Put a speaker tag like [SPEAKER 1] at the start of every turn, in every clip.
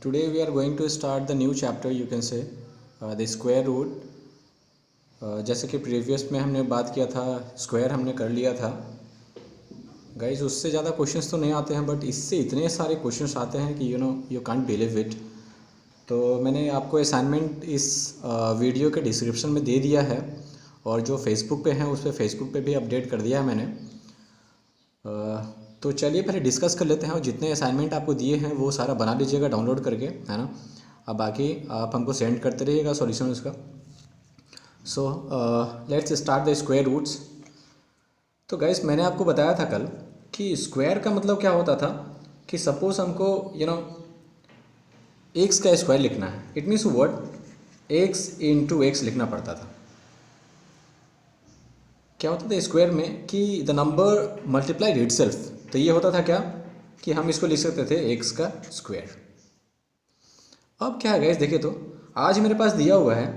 [SPEAKER 1] Today we are going to start the new chapter, you can say the square root. जैसे कि previous में हमने बात किया था, स्क्वायर हमने कर लिया था गाइज। उससे ज़्यादा क्वेश्चंस तो नहीं आते हैं, बट इससे इतने सारे क्वेश्चंस आते हैं कि यू कांट बिलीव इट। तो मैंने आपको असाइनमेंट इस वीडियो के डिस्क्रिप्शन में दे दिया है, और जो फेसबुक पे हैं उस पर फेसबुक पे भी अपडेट कर दिया है मैंने। तो चलिए पहले डिस्कस कर लेते हैं, और जितने असाइनमेंट आपको दिए हैं वो सारा बना लीजिएगा डाउनलोड करके, है ना। अब बाकी आप हमको सेंड करते रहिएगा सॉल्यूशन उसका। So let's start the square roots. तो गाइस मैंने आपको बताया था कल कि स्क्वायर का मतलब क्या होता था कि सपोज हमको एक्स का स्क्वायर लिखना है, it means what, x into x लिखना पड़ता था। क्या होता था स्क्वायर में कि द नंबर मल्टीप्लाइड इटसेल्फ। तो ये होता था क्या कि हम इसको लिख सकते थे एक्स का स्क्वायर। अब क्या है गाइस, देखिए तो आज मेरे पास दिया हुआ है,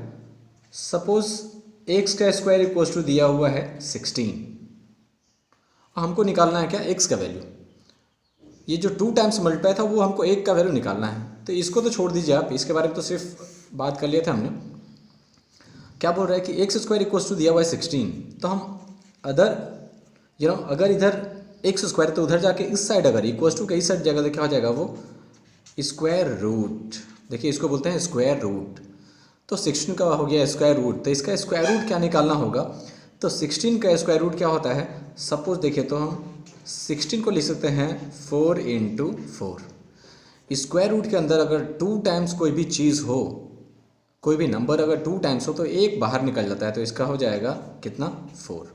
[SPEAKER 1] सपोज एक्स का स्क्वायर इक्वल्स टू दिया हुआ है 16। हमको निकालना है क्या, एक्स का वैल्यू। ये जो 2 टाइम्स मल्टीप्लाई था वो हमको एक का वैल्यू निकालना है। तो इसको तो छोड़ दीजिए आप, इसके बारे में तो सिर्फ बात कर लिया था हमने। क्या बोल रहा है कि एक्स स्क्वायर इक्वल्स टू दिया हुआ है 16। तो हम अगर इधर एक्स स्क्वायर तो उधर जाके इस साइड अगर इक्वल्स टू के इस साइड जगह तो क्या हो जाएगा, वो स्क्वायर रूट। देखिए इसको बोलते हैं स्क्वायर रूट। तो 16 का हो गया स्क्वायर रूट, तो इसका स्क्वायर रूट क्या निकालना होगा। तो 16 का स्क्वायर रूट क्या होता है, सपोज देखिए तो हम 16 को लिख सकते हैं 4 इंटू 4। स्क्वायर रूट के अंदर अगर 2 टाइम्स कोई भी चीज़ हो, कोई भी नंबर अगर 2 टाइम्स हो तो एक बाहर निकल जाता है, तो इसका हो जाएगा कितना, 4।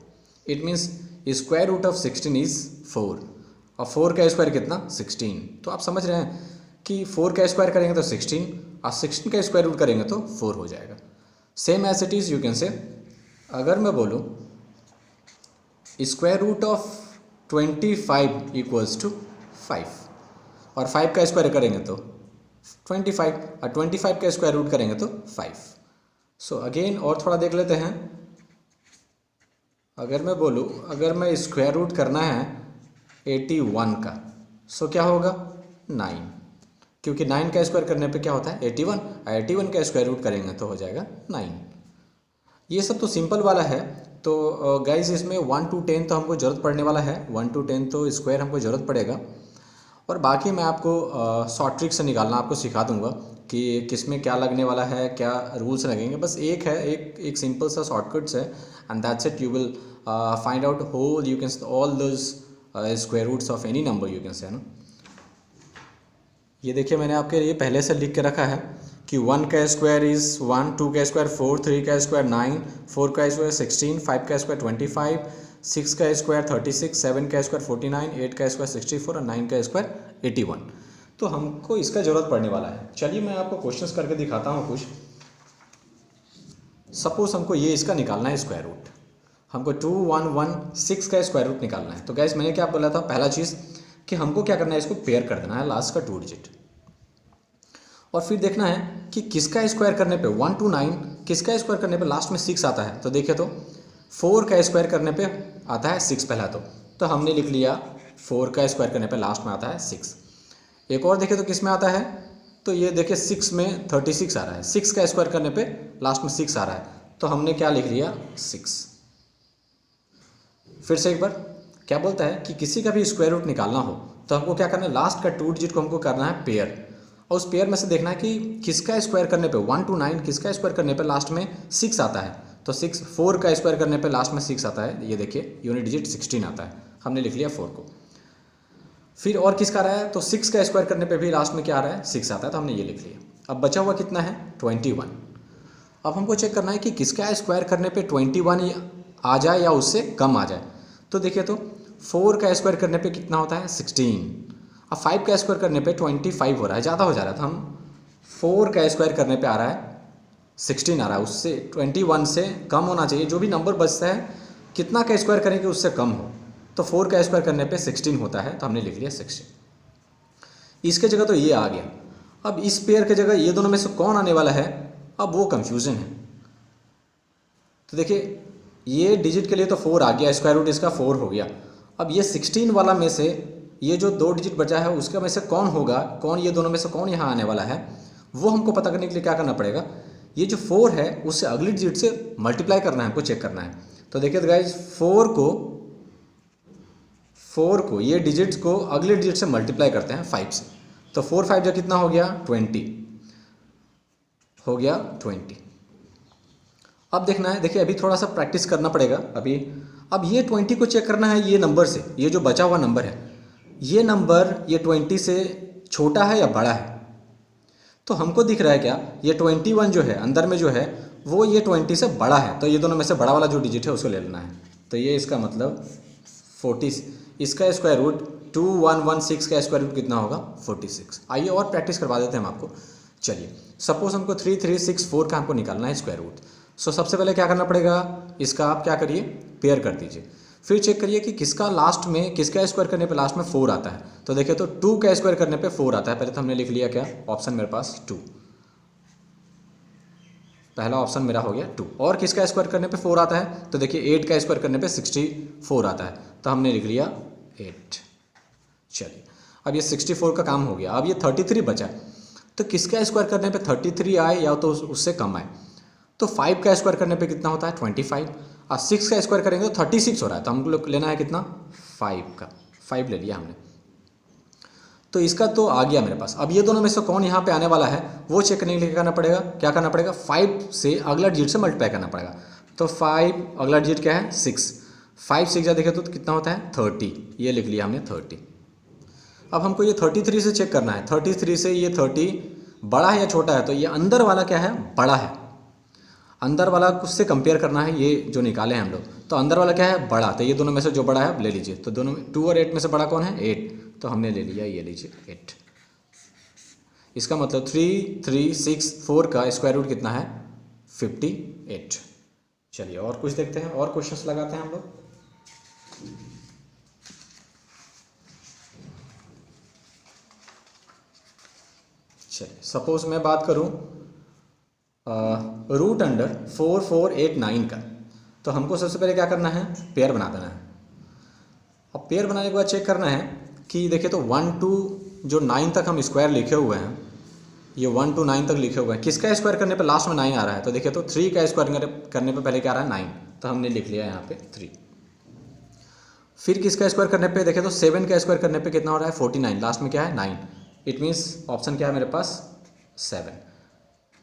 [SPEAKER 1] It means square root of 16 is 4, और 4 का स्क्वायर कितना, 16। तो आप समझ रहे हैं कि 4 का स्क्वायर करेंगे तो 16, और 16 का स्क्वायर रूट करेंगे तो 4 हो जाएगा। Same as it is you can say, अगर मैं बोलूँ square root of 25 equals to 5, और 5 का स्क्वायर करेंगे तो 25, और 25 का स्क्वायर रूट करेंगे तो 5। सो अगेन और थोड़ा देख लेते हैं। अगर मैं बोलूँ, अगर मैं स्क्वायर रूट करना है 81 का, सो क्या होगा, 9, क्योंकि 9 का स्क्वायर करने पे क्या होता है 81, और 81 का स्क्वायर रूट करेंगे तो हो जाएगा 9। ये सब तो सिंपल वाला है। तो गाइज इसमें 1 to 10 तो हमको ज़रूरत पड़ने वाला है, 1 to 10 तो स्क्वायर हमको ज़रूरत पड़ेगा। और बाकी मैं आपको शॉर्ट ट्रिक से निकालना आपको सिखा दूंगा कि किस में क्या लगने वाला है, क्या रूल्स लगेंगे। बस एक है, एक सिंपल सा शॉर्टकट्स है, and that's it. You will find out whole, you can all those square roots of any number, you can say, है ना। ये देखिए मैंने आपके लिए पहले से लिख के रखा है कि 1 का स्क्वायर इज़ 1, 2 का स्क्वायर 4, 3 का स्क्वायर 9, 4 का स्क्वायर 16, 5 का स्क्वायर 25, 6 का स्क्वायर 36, 7 का स्क्वायर 49, 8 का स्क्वायर 64, और 9 का स्क्वायर 81। तो हमको इसका ज़रूरत पड़ने वाला है। चलिए मैं आपको क्वेश्चंस करके दिखाता हूँ कुछ। सपोज हमको ये इसका निकालना है स्क्वायर रूट, हमको 2116 का स्क्वायर रूट निकालना है। तो गैस मैंने क्या बोला था, पहला चीज़ कि हमको क्या करना है, इसको पेयर कर देना है लास्ट का 2 डिजिट, और फिर देखना है कि किसका स्क्वायर करने पे 1 to 9, किसका स्क्वायर करने पे लास्ट में 6 आता है। तो देखिए तो 4 का स्क्वायर करने पे आता है 6 पहला, तो हमने लिख लिया 4 का स्क्वायर करने पे लास्ट में आता है 6। एक और देखें तो किस में आता है, तो ये देखिए 6 में 36 आ रहा है, 6 का स्क्वायर करने पे लास्ट में 6 आ रहा है, तो हमने क्या लिख लिया 6। फिर से एक बार क्या बोलता है कि किसी का भी स्क्वायर रूट निकालना हो तो हमको क्या करना है, लास्ट का 2 डिजिट को हमको करना है पेयर, और उस पेयर में से देखना है कि किसका स्क्वायर करने पे 1 to 9, किसका स्क्वायर करने पे लास्ट में 6 आता है। तो 4 का स्क्वायर करने पे लास्ट में 6 आता है, ये देखिए यूनिट डिजिट 16 आता है, हमने लिख लिया 4 को। फिर और किसका आ रहा है, तो 6 का स्क्वायर करने पे भी लास्ट में क्या आ रहा है, 6 आता है, तो हमने ये लिख लिया। अब बचा हुआ कितना है, 21। अब हमको चेक करना है कि किसका स्क्वायर करने पे 21 आ जाए या उससे कम आ जाए। तो देखिए तो 4 का स्क्वायर करने पे कितना होता है 16, अब 5 का स्क्वायर करने पे 25 हो रहा है, ज़्यादा हो जा रहा था। हम 4 का स्क्वायर करने पे आ रहा है 16 आ रहा है, उससे 21 से कम होना चाहिए। जो भी नंबर बचता है कितना का स्क्वायर करेंगे उससे कम हो, तो 4 का स्क्वायर करने पे 16 होता है, तो हमने लिख लिया 16। इसके जगह तो ये आ गया। अब इस पेयर के जगह ये दोनों में से कौन आने वाला है, अब वो कंफ्यूजन है। तो देखिए ये डिजिट के लिए तो 4 आ गया, स्क्वायर रूट इसका 4 हो गया। अब ये 16 वाला में से ये जो 2 डिजिट बचा है उसका में से कौन होगा, कौन ये दोनों में से कौन यहाँ आने वाला है, वो हमको पता करने के लिए क्या करना पड़ेगा, ये जो 4 है उससे अगली डिजिट से मल्टीप्लाई करना है, हमको चेक करना है। तो देखिए गाइज 4 को ये डिजिट्स को अगले डिजिट से मल्टीप्लाई करते हैं 5 से। तो 4 5 जो कितना हो गया 20 हो गया 20। अब देखना है, देखिए अभी थोड़ा सा प्रैक्टिस करना पड़ेगा अभी। अब ये 20 को चेक करना है ये नंबर से, ये जो बचा हुआ नंबर है ये नंबर ये 20 से छोटा है या बड़ा है। तो हमको दिख रहा है क्या, ये 21 जो है अंदर में जो है वो ये 20 से बड़ा है, तो ये दोनों में से बड़ा वाला जो डिजिट है उसको ले लेना है। तो ये इसका मतलब 40, इसका स्क्वायर रूट 2116 का स्क्वायर रूट कितना होगा 46। आइए और प्रैक्टिस करवा देते हैं हम आपको। चलिए सपोज हमको 3364 का हमको निकालना है स्क्वायर रूट। सो सबसे पहले क्या करना पड़ेगा, इसका आप क्या करिए पेयर कर दीजिए, फिर चेक करिए कि किसका लास्ट में, किसका स्क्वायर करने पे लास्ट में 4 आता है। तो देखिए तो 2 का स्क्वायर करने पे 4 आता है। पहले तो हमने लिख लिया क्या ऑप्शन मेरे पास 2, पहला ऑप्शन मेरा हो गया 2। और किसका स्क्वायर करने पे 4 आता है, तो देखिए 8 का स्क्वायर करने पे 64 आता है, तो हमने लिख लिया 8। चलिए अब ये 64 का काम हो गया। अब ये 33 बचा, तो किसका स्क्वायर करने पे 33 आए या तो उससे कम आए। तो 5 का स्क्वायर करने पे कितना होता है 25, और 6 का स्क्वायर करेंगे तो 36 हो रहा है। तो हमको लेना है कितना 5 का, 5 ले लिया हमने। तो इसका तो आ गया मेरे पास। अब ये दोनों में से कौन यहाँ पे आने वाला है वो चेक करने के लिए करना पड़ेगा, क्या करना पड़ेगा 5 से अगला डिजिट से मल्टीप्लाई करना पड़ेगा। तो 5 अगला डिजिट क्या है 6, 5 6 जा देखे तो कितना होता है 30, ये लिख लिया हमने 30। अब हमको ये 33 से चेक करना है, 33 से ये 30 बड़ा है या छोटा है। तो ये अंदर वाला क्या है बड़ा है, अंदर वाला उससे कंपेयर करना है, ये जो निकाले हैं हम लोग। तो अंदर वाला क्या है बड़ा, तो ये दोनों में से जो बड़ा है ले लीजिए। तो दोनों में 2 और 8 में से बड़ा कौन है 8, तो हमने ले लिया ये लीजिए 8। इसका मतलब 3364 का स्क्वायर रूट कितना है 58। चलिए और कुछ देखते हैं, और क्वेश्चंस लगाते हैं हम लोग। चलिए सपोज मैं बात करूं रूट अंडर 4489 का। तो हमको सबसे पहले क्या करना है पेयर बना देना है। अब पेयर बनाने के बाद चेक करना है कि देखिए तो 1 to जो 9 तक हम स्क्वायर लिखे हुए हैं, ये 1 to 9 तक लिखे हुए हैं, किसका स्क्वायर करने पे लास्ट में 9 आ रहा है। तो देखिए तो 3 का स्क्वायर करने पे पहले क्या आ रहा है 9, तो हमने लिख लिया यहाँ पे 3। फिर किसका स्क्वायर करने पे देखिए तो 7 का स्क्वायर करने पे कितना हो रहा है 49, लास्ट में क्या है 9। इट मीन्स ऑप्शन क्या है मेरे पास 7,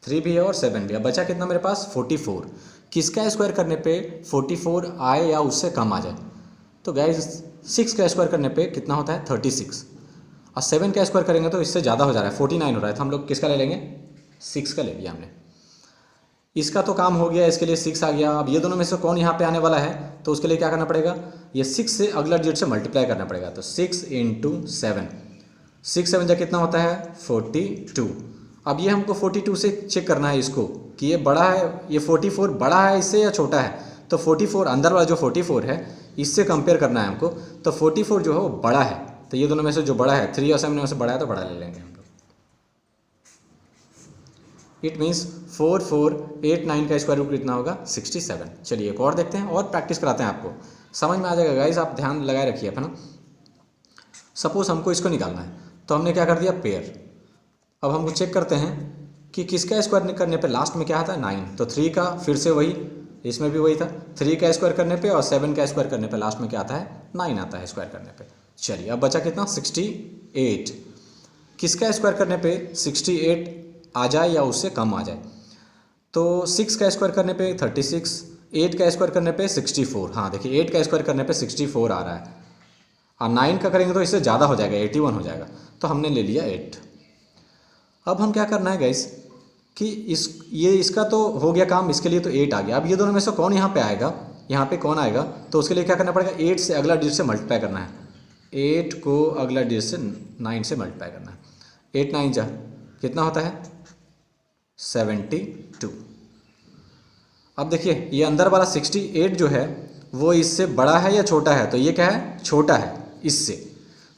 [SPEAKER 1] 3 भी है और 7 भी है। बचा कितना मेरे पास 44। किसका स्क्वायर करने पे 44 आए या उससे कम आ जाए। तो गाइस 6 का स्क्वायर करने पे कितना होता है 36, और 7 का स्क्वायर करेंगे तो इससे ज़्यादा हो जा रहा है 49 हो रहा है। तो हम लोग किसका ले लेंगे 6 का ले लिया हमने। इसका तो काम हो गया, इसके लिए 6 आ गया। अब ये दोनों में से कौन यहाँ पे आने वाला है, तो उसके लिए क्या करना पड़ेगा, ये 6 से अगला डिजिट से मल्टीप्लाई करना पड़ेगा। तो 6 × 7, 6 7 जा कितना होता है 42। अब ये हमको 42 से चेक करना है इसको कि ये बड़ा है, ये 44 बड़ा है इससे या छोटा है। तो 44 अंदर वाला जो 44 है इससे कंपेयर करना है हमको। तो 44 जो है वो बड़ा है, तो ये दोनों में से जो बड़ा है 3 और 7 में से बड़ा है, तो बड़ा ले लेंगे हम लोग। इट मीन्स 4489 का स्क्वायर रूट कितना होगा 67। चलिए एक और देखते हैं और प्रैक्टिस कराते हैं, आपको समझ में आ जाएगा गाइस, आप ध्यान लगाए रखिए अपना। सपोज हमको इसको निकालना है, तो हमने क्या कर दिया पेयर। अब हमको चेक करते हैं कि किसका स्क्वायर करने पे लास्ट में क्या आता है 9। तो 3 का फिर से वही, इसमें भी वही था, 3 का स्क्वायर करने पे और 7 का स्क्वायर करने पे लास्ट में क्या आता है 9 आता है स्क्वायर करने पे। चलिए अब बचा कितना 68। किसका स्क्वायर करने पे 68 आ जाए या उससे कम आ जाए। तो 6 का स्क्वायर करने पे 36, 8 का स्क्वायर करने पे 64। हाँ देखिए 8 का स्क्वायर करने पे 64 आ रहा है, और 9 का करेंगे तो इससे ज़्यादा हो जाएगा 81 हो जाएगा। तो हमने ले लिया 8। अब हम क्या करना है गाइस कि इसका तो हो गया काम, इसके लिए तो 8 आ गया। अब ये दोनों में से कौन यहाँ पे आएगा, यहाँ पे कौन आएगा, तो उसके लिए क्या करना पड़ेगा 8 से अगला डिजिट से मल्टीप्लाई करना है। 8 को अगला डिजिट से 9 से मल्टीप्लाई करना है। 8 9 जा कितना होता है 72। अब देखिए ये अंदर वाला 68 जो है वो इससे बड़ा है या छोटा है। तो ये क्या है छोटा है इससे,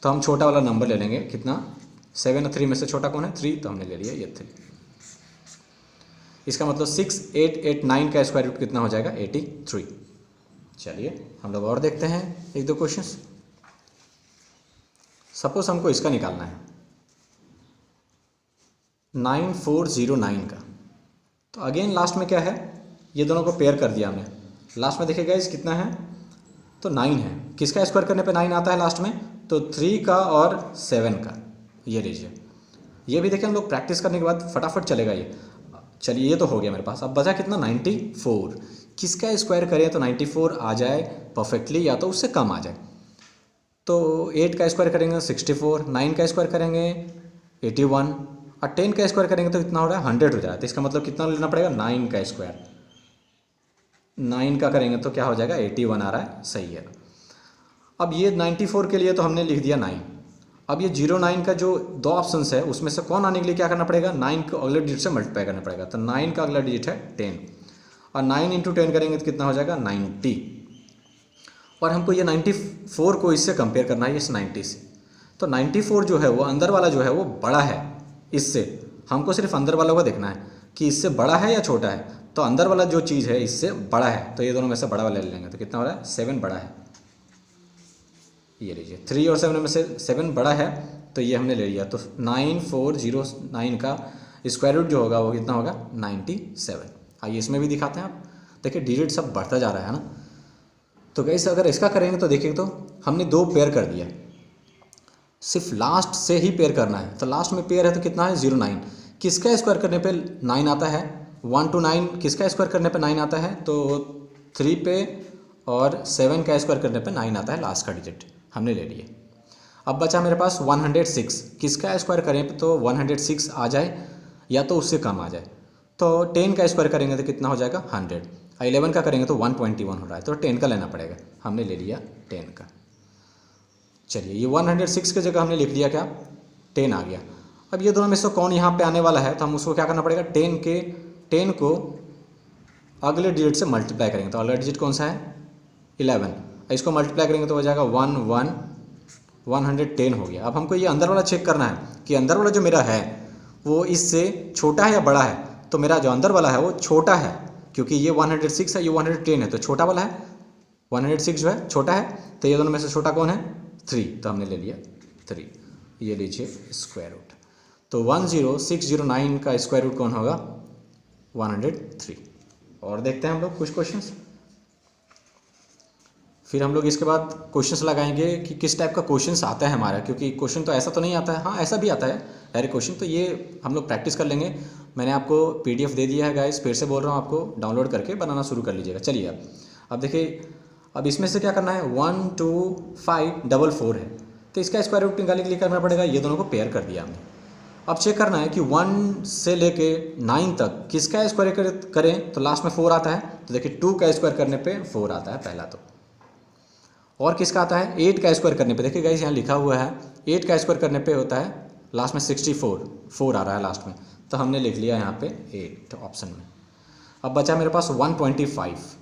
[SPEAKER 1] तो हम छोटा वाला नंबर ले लेंगे। कितना 7 और 3 में से छोटा कौन है 3, तो हमने ले लिया ये 3। इसका मतलब 6889 का स्क्वायर रूट कितना हो जाएगा 83। चलिए हम लोग और देखते हैं एक दो क्वेश्चंस। सपोज हमको इसका निकालना है 9409 का। तो अगेन लास्ट में क्या है, ये दोनों को पेयर कर दिया हमने। लास्ट में देखिए गाइस कितना है, तो 9 है। किसका स्क्वायर करने पे 9 आता है लास्ट में, तो 3 का और 7 का। ये लीजिए, ये भी देखिए हम लोग प्रैक्टिस करने के बाद फटाफट चलेगा ये। चलिए ये तो हो गया मेरे पास। अब बचा कितना, 94। किसका स्क्वायर करें तो 94 आ जाए परफेक्टली, या तो उससे कम आ जाए। तो 8 का स्क्वायर करेंगे 64, 9 का स्क्वायर करेंगे 81 और 10 का स्क्वायर करेंगे तो कितना हो रहा है, 100 हो जा रहा है। तो इसका मतलब कितना लेना पड़ेगा, 9 का स्क्वायर। 9 का करेंगे तो क्या हो जाएगा, 81 आ रहा है, सही है। अब ये 94 के लिए तो हमने लिख दिया 9। अब ये 09 का जो दो ऑप्शंस है उसमें से कौन आने के लिए क्या करना पड़ेगा, 9 को अगले डिजिट से मल्टीप्लाई करना पड़ेगा। तो 9 का अगला डिजिट है 10 और 9 × 10 करेंगे तो कितना हो जाएगा, 90। और हमको ये 94 को इससे कंपेयर करना है, इस 90 से। तो 94 जो है वो अंदर वाला जो है वो बड़ा है इससे। हमको सिर्फ अंदर वाला को देखना है कि इससे बड़ा है या छोटा है। तो अंदर वाला जो चीज़ है इससे बड़ा है, तो ये दोनों में से बड़ा वाला ले लेंगे। तो कितना हो रहा है, 7 बड़ा है। ये लीजिए 3 और 7 में से 7 बड़ा है, तो ये हमने ले लिया। तो 9409 का स्क्वायर रूट जो होगा वो कितना होगा, 97। आइए इसमें भी दिखाते हैं। आप देखिए डिजिट सब बढ़ता जा रहा है ना। तो गाइस अगर इसका करेंगे तो देखिए, तो हमने 2 पेयर कर दिया, सिर्फ लास्ट से ही पेयर करना है। तो लास्ट में पेयर है तो कितना है, 09। किसका स्क्वायर करने पे 9 आता है, 1 to 9 किसका स्क्वायर करने पे 9 आता है, तो 3 पे और 7 का स्क्वायर करने पे 9 आता है, लास्ट का डिजिट हमने ले लिए। अब बचा मेरे पास 106। किसका स्क्वायर करें तो 106 आ जाए या तो उससे कम आ जाए। तो 10 का स्क्वायर करेंगे तो कितना हो जाएगा, 100। 11 का करेंगे तो 121 हो रहा है, तो 10 का लेना पड़ेगा। हमने ले लिया 10 का। चलिए ये 106 की जगह हमने लिख दिया क्या, 10 आ गया। अब ये दोनों में से कौन यहाँ पे आने वाला है, तो हम उसको क्या करना पड़ेगा, 10 को अगले डिजिट से मल्टीप्लाई करेंगे। तो अगला डिजिट कौन सा है, 11। इसको मल्टीप्लाई करेंगे तो हो जाएगा 110 हो गया। अब हमको ये अंदर वाला चेक करना है कि अंदर वाला जो मेरा है वो इससे छोटा है या बड़ा है। तो मेरा जो अंदर वाला है वो छोटा है, क्योंकि ये 106 है, ये 110 है, तो छोटा वाला है। 106 जो है छोटा है, तो ये दोनों में से छोटा कौन है, 3। तो हमने ले लिया 3। ये लीजिए स्क्वायर रूट। तो 10609 का स्क्वायर रूट कौन होगा, 103। और देखते हैं हम लोग कुछ क्वेश्चंस। फिर हम लोग इसके बाद क्वेश्चंस लगाएंगे कि किस टाइप का क्वेश्चंस आता है हमारा, क्योंकि क्वेश्चन तो ऐसा तो नहीं आता है, हाँ ऐसा भी आता है डायरेक्ट क्वेश्चन। तो ये हम लोग प्रैक्टिस कर लेंगे। मैंने आपको PDF दे दिया है गाइस, फिर से बोल रहा हूँ आपको डाउनलोड करके बनाना शुरू कर लीजिएगा। चलिए अब देखिए, अब इसमें से क्या करना है, 12544 है, तो इसका स्क्वायर रूट निकालने के लिए करना पड़ेगा, ये दोनों को पेयर कर दिया हमने। अब चेक करना है कि 1 से लेके 9 तक किसका स्क्वायर करें तो लास्ट में 4 आता है। तो देखिए 2 का स्क्वायर करने पे 4 आता है पहला तो। और किसका आता है, 8 का स्क्वायर करने पे। देखिए गाइस यहाँ लिखा हुआ है 8 का स्क्वायर करने पे होता है लास्ट में 64, 4 आ रहा है लास्ट में। तो हमने लिख लिया यहाँ पे 8 ऑप्शन में। अब बचा मेरे पास 125।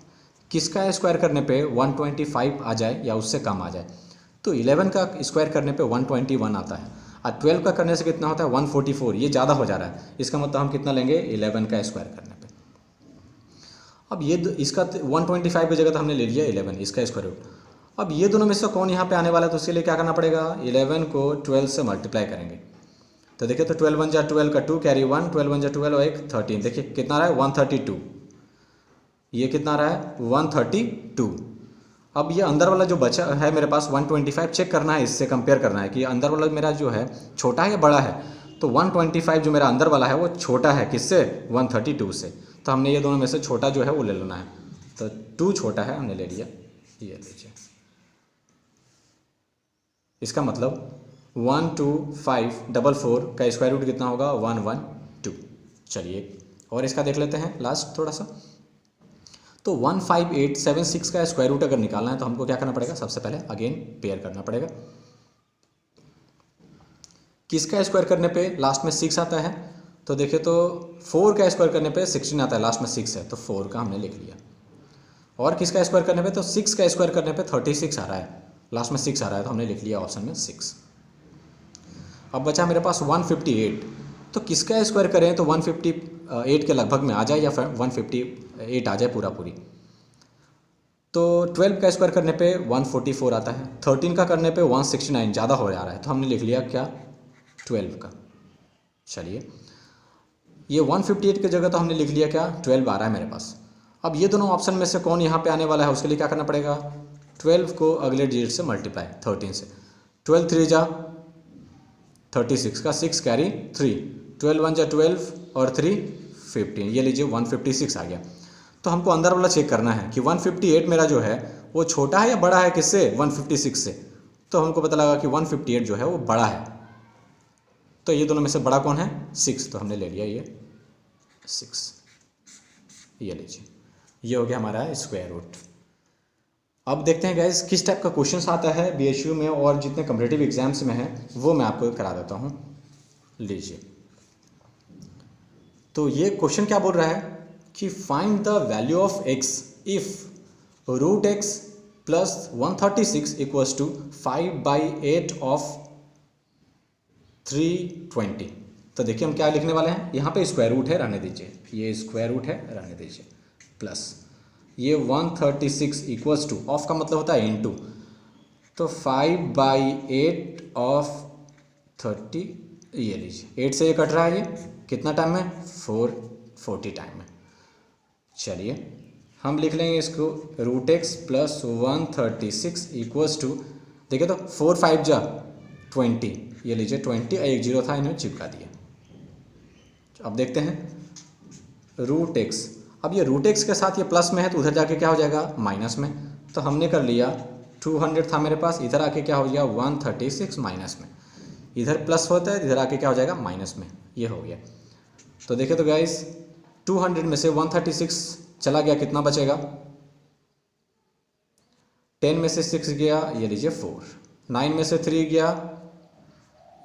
[SPEAKER 1] किसका स्क्वायर करने पे 125 आ जाए या उससे कम आ जाए। तो 11 का स्क्वायर करने पे 121 आता है, और 12 का करने से कितना होता है, 144। ये ज़्यादा हो जा रहा है, इसका मतलब हम कितना लेंगे, 11 का स्क्वायर करने पे। अब ये इसका 125 की जगह तो हमने ले लिया 11 इसका स्क्वायर रूट। अब ये दोनों में से कौन यहाँ पे आने वाला है, तो उसके लिए क्या करना पड़ेगा, 11 को 12 से मल्टीप्लाई करेंगे। तो देखिए तो 12 1 जा 12 का 2 कैरी 1, 12 1 जा 12 और 1 13। देखिए कितना आ रहा है, 132। ये कितना आ रहा है, 132। अब ये अंदर वाला जो बचा है मेरे पास 125 चेक करना है, इससे कंपेयर करना है कि अंदर वाला मेरा जो है छोटा है या बड़ा है। तो 125 जो मेरा अंदर वाला है वो छोटा है किससे, 132 से। तो हमने ये दोनों में से छोटा जो है वो ले लेना है। तो 2 छोटा है, हमने ले लिया, ये लीजिए। इसका मतलब 12544 का स्क्वायर रूट कितना होगा, 112। चलिए और इसका देख लेते हैं लास्ट थोड़ा सा। तो 15876 का स्क्वायर रूट अगर निकालना है तो हमको क्या करना पड़ेगा, सबसे पहले अगेन पेयर करना पड़ेगा। किसका स्क्वायर करने पे लास्ट में 6 आता है, तो देखिए तो 4 का स्क्वायर करने पे 16 आता है, लास्ट में 6 है, तो 4 का हमने लिख लिया। और किसका स्क्वायर करने पे, तो 6 का स्क्वायर करने पे 36 आ रहा है, लास्ट में 6 आ रहा है, तो हमने लिख लिया ऑप्शन में 6। अब बचा मेरे पास 158। तो किसका स्क्वायर करें तो 158 के लगभग में आ जाए या फिर 158 आ जाए पूरा पूरी। तो 12 का स्क्वायर करने पे 144 आता है, 13 का करने पे 169, ज़्यादा हो जा रहा है तो हमने लिख लिया क्या 12 का। चलिए ये 158 की जगह तो हमने लिख लिया क्या 12 आ रहा है मेरे पास। अब ये दोनों ऑप्शन में से कौन यहाँ पे आने वाला है उसके लिए क्या करना पड़ेगा, 12 को अगले डिजिट से मल्टीप्लाई 13 से, 12 3 जा 36 का 6 कैरी 3, 12 1 जा 12 और 3 15, ये लीजिए 156 आ गया। तो हमको अंदर वाला चेक करना है कि 158 मेरा जो है वो छोटा है या बड़ा है किससे 156 से। तो हमको पता लगा कि 158 जो है वो बड़ा है, तो ये दोनों में से बड़ा कौन है 6, तो हमने ले लिया ये 6। ये लीजिए ये हो गया हमारा स्क्वायर रूट। अब देखते हैं गाइस किस टाइप का क्वेश्चन आता है बीएचयू में और जितने कम्पिटिटिव एग्जाम्स में है वो मैं आपको करा देता हूँ। लीजिए तो ये क्वेश्चन क्या बोल रहा है कि find the value of x if root x plus 136 equals to 5/8 of 320। तो देखिए हम क्या लिखने वाले हैं, यहाँ पे स्क्वायर रूट है रहने दीजिए, ये स्क्वायर रूट है रहने दीजिए, प्लस ये 136 इक्वल्स टू, ऑफ का मतलब होता है इनटू, तो 5/8 ऑफ 30, ये लीजिए 8 से ये कट रहा है, ये कितना टाइम में 440 टाइम में। चलिए हम लिख लेंगे इसको root x plus 136 equals to, देखिए तो 4 5 जा 20, ये लीजिए 20, एक जीरो था इन्हें चिपका दिया। अब देखते हैं रूट एक्स, अब ये रूट एक्स के साथ ये प्लस में है तो उधर जाके क्या हो जाएगा माइनस में, तो हमने कर लिया 200 था मेरे पास, इधर आके क्या हो गया 136 माइनस में, इधर प्लस होता है इधर आके क्या हो जाएगा माइनस में, ये हो गया। तो देखिए तो गाइस 200 में से 136 चला गया, कितना बचेगा 10 में से 6 गया, ये लीजिए 4, 9 में से 3 गया,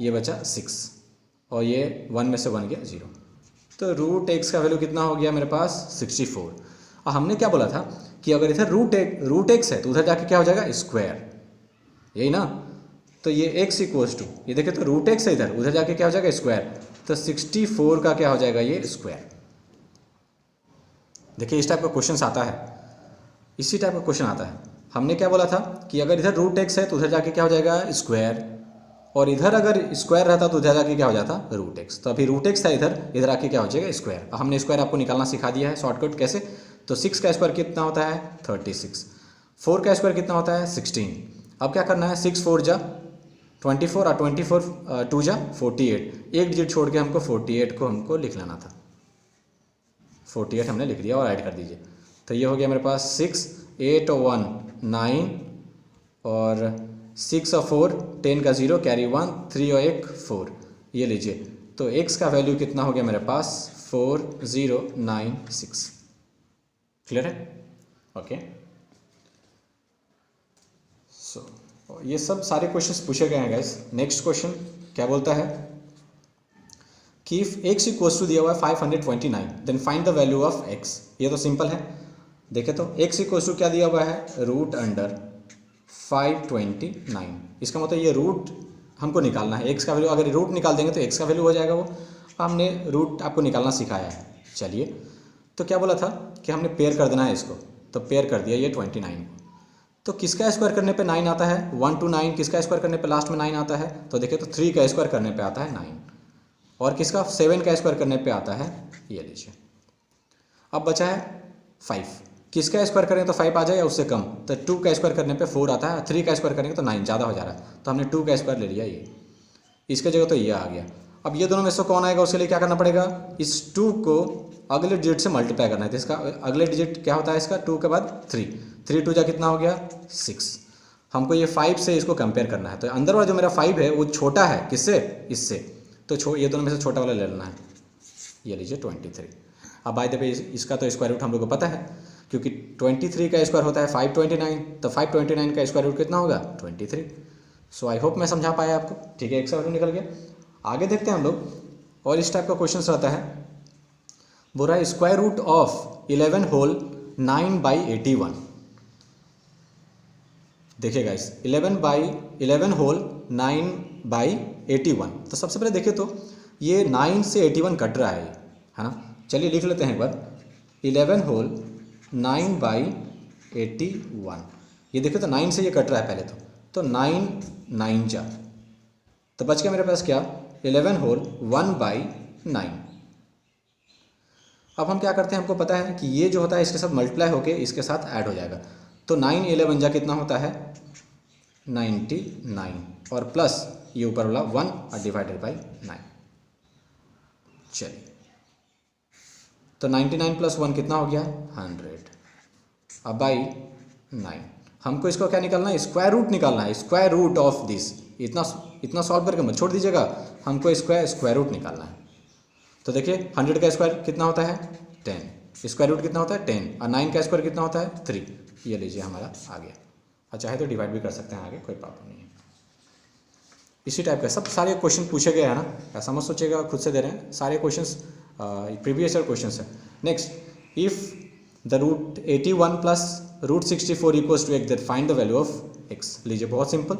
[SPEAKER 1] ये बचा 6, और ये 1 में से 1 गया 0। तो रूट एक्स का वैल्यू कितना हो गया मेरे पास 64। और हमने क्या बोला था कि अगर इधर रूट एक्स है तो उधर जाके क्या हो जाएगा स्क्वायर, यही ना, तो ये एक्स इक्वल्स टू, ये देखिए तो रूट एक्स है इधर, उधर जाके क्या हो जाएगा स्क्वायर, तो 64 का क्या हो जाएगा ये स्क्वायर। देखिए इस टाइप का क्वेश्चन आता है, इसी टाइप का क्वेश्चन आता है। हमने क्या बोला था कि अगर इधर रूट एक्स है तो उधर जाके क्या हो जाएगा स्क्वायर, और इधर अगर स्क्वायर रहता तो उधर जाके क्या हो जाता रूट एक्स। तो अभी रूट एक्स था इधर आके क्या हो जाएगा स्क्वायर। हमने स्क्वायर आपको निकालना सिखा दिया है शॉर्टकट कैसे, तो 6 का स्क्वायर कितना होता है 36, 4 का स्क्वायर कितना होता है 16। अब क्या करना है 6 4 जा 24 और 24 2 जा 48, एक डिजिट छोड़ के हमको 48 को हमको लिख लेना था, 48 हमने लिख दिया और ऐड कर दीजिए। तो ये हो गया मेरे पास 6 8 और 1 9 और 6 और 4 10 का 0 कैरी 1 3 और 1 4, ये लीजिए। तो x का वैल्यू कितना हो गया मेरे पास 4096। क्लियर है, ओके। सो ये सब सारे क्वेश्चंस पूछे गए हैं गाइस। नेक्स्ट क्वेश्चन क्या बोलता है कि इफ x इक्वल्स टू दिया हुआ है 529 then find the value of x। ये तो सिंपल है, देखे तो x इक्वल्स टू क्या दिया हुआ है रूट अंडर 529, इसका मतलब ये रूट हमको निकालना है, x का वैल्यू अगर रूट निकाल देंगे तो x का वैल्यू हो जाएगा वो, हमने रूट आपको निकालना सिखाया है। चलिए तो क्या बोला था कि हमने पेयर कर देना है इसको, तो पेयर कर दिया ये 29 को। तो किसका स्क्वायर करने पे 9 आता है 1 to 9, किसका स्क्वायर करने पे लास्ट में 9 आता है, तो देखिए तो 3 का स्क्वायर करने पे आता है 9, और किसका 7 का स्क्वायर करने पे आता है, ये लीजिए। अब बचा है 5, किसका स्क्वायर करेंगे तो 5 आ जाए या उससे कम, तो 2 का स्क्वायर करने पे 4 आता है, 3 का स्क्वायर करेंगे तो 9, ज़्यादा हो जा रहा है तो हमने 2 का स्क्वायर ले लिया, ये इसके जगह तो ये आ गया। अब ये दोनों में से कौन आएगा उसके लिए क्या करना पड़ेगा, इस 2 को अगले डिजिट से मल्टीप्लाई करना है, तो इसका अगले डिजिट क्या होता है इसका 2 के बाद 3, 3 2 जा कितना हो गया 6। हमको ये 5 से इसको कंपेयर करना है, तो अंदर वाला जो मेरा 5 है वो छोटा है किससे, इससे, तो ये दोनों में से छोटा वाला ले लेना है, ये लीजिए 23। अब बाय द वे इसका तो स्क्वायर रूट हम लोग को पता है, क्योंकि 23 का स्क्वायर होता है 529, तो 529 का स्क्वायर रूट कितना होगा 23। सो आई होप मैं समझा पाया आपको, ठीक है, एक सवाल निकल गया। आगे देखते हैं हम लोग, और इस टाइप का क्वेश्चन रहता है, बोल रहा है स्क्वायर रूट ऑफ 11 होल 9/81। देखिए गाइस 11 होल 9/81, तो सबसे पहले देखिए तो ये 9 से 81 कट रहा है ना, चलिए लिख लेते हैं एक बार 11 होल 9/81, 81। ये देखो तो 9 से ये कट रहा है पहले तो 9 9 जा, तो बच गया मेरे पास क्या 11 होल 1/9। अब हम क्या करते हैं, हमको पता है कि ये जो होता है इसके साथ मल्टीप्लाई होके इसके साथ ऐड हो जाएगा, तो 9 11 जा कितना होता है 99 और प्लस ये ऊपर वाला 1 और डिवाइडेड बाई 9। चलिए तो 99 प्लस 1 कितना हो गया 100, अब बाई 9। हमको इसको क्या निकालना है, स्क्वायर रूट निकालना है, स्क्वायर रूट ऑफ दिस। इतना सॉल्व करके मत छोड़ दीजिएगा, हमको स्क्वायर रूट निकालना है। तो देखिए 100 का स्क्वायर कितना होता है 10, स्क्वायर रूट कितना होता है 10 और 9 का स्क्वायर कितना होता है 3। ये लीजिए हमारा आ गया, और चाहे तो डिवाइड भी कर सकते हैं आगे, कोई प्रॉब्लम नहीं है। इसी टाइप का सब सारे क्वेश्चन पूछे गए हैं ना, ऐसा मत सोचिएगा खुद से दे रहे हैं, सारे क्वेश्चंस प्रीवियस ईयर क्वेश्चंस हैं। Next, if the root 81 plus root 64 equals to x, that find the value of x. लीजिए बहुत सिंपल,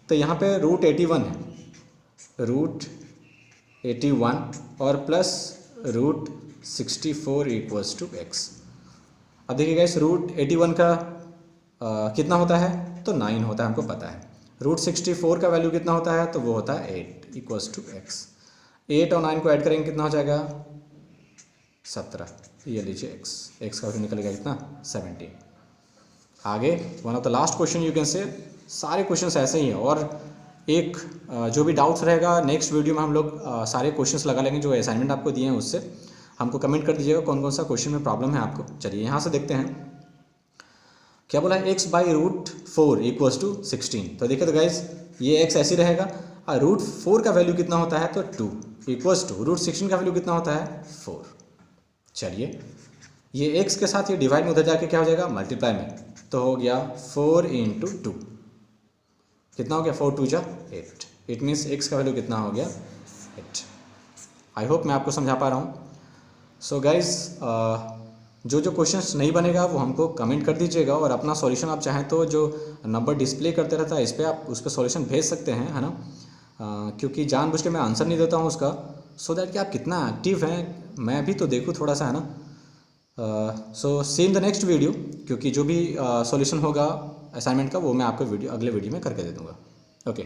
[SPEAKER 1] तो यहाँ पे रूट 81 है, रूट 81 और plus root 64 equals to x. अब देखिएगा इस रूट 81 का कितना होता है तो 9 होता है, हमको पता है। रूट 64 का वैल्यू कितना होता है तो वो होता है 8 इक्वल्स टू एक्स। 8 और 9 को ऐड करेंगे कितना हो जाएगा 17। ये लीजिए एक्स का वैल्यू निकल गया कितना 17। आगे one of the last question you can से, सारे क्वेश्चंस ऐसे ही हैं। और एक जो भी डाउट्स रहेगा नेक्स्ट वीडियो में हम लोग सारे क्वेश्चंस लगा लेंगे जो असाइनमेंट आपको दिए हैं, उससे हमको कमेंट कर दीजिएगा कौन कौन सा क्वेश्चन में प्रॉब्लम है आपको। चलिए यहाँ से देखते हैं क्या बोला है, x by root 4 equals to 16। तो देखिए तो गाइज ये x ऐसे रहेगा, और रूट 4 का वैल्यू कितना होता है तो 2 इक्वल्स टू रूट 16 का वैल्यू कितना होता है 4। चलिए ये x के साथ ये डिवाइड में उधर जाके क्या हो जाएगा मल्टीप्लाई में, तो हो गया 4 इंटू 2, कितना हो गया 4 2 जा 8। इट मीन्स x का वैल्यू कितना हो गया 8। आई होप मैं आपको समझा पा रहा हूँ। सो गाइज जो क्वेश्चंस नहीं बनेगा वो हमको कमेंट कर दीजिएगा, और अपना सॉल्यूशन आप चाहें तो जो नंबर डिस्प्ले करते रहता है इस पर आप उस पर सॉल्यूशन भेज सकते हैं, है ना। क्योंकि जानबूझ के मैं आंसर नहीं देता हूँ उसका, सो दैट कि आप कितना एक्टिव हैं मैं भी तो देखूँ थोड़ा सा, है ना। सो सी इन द नेक्स्ट वीडियो, क्योंकि जो भी सॉल्यूशन होगा असाइनमेंट का वो मैं आपको अगले वीडियो में करके दे दूँगा। ओके।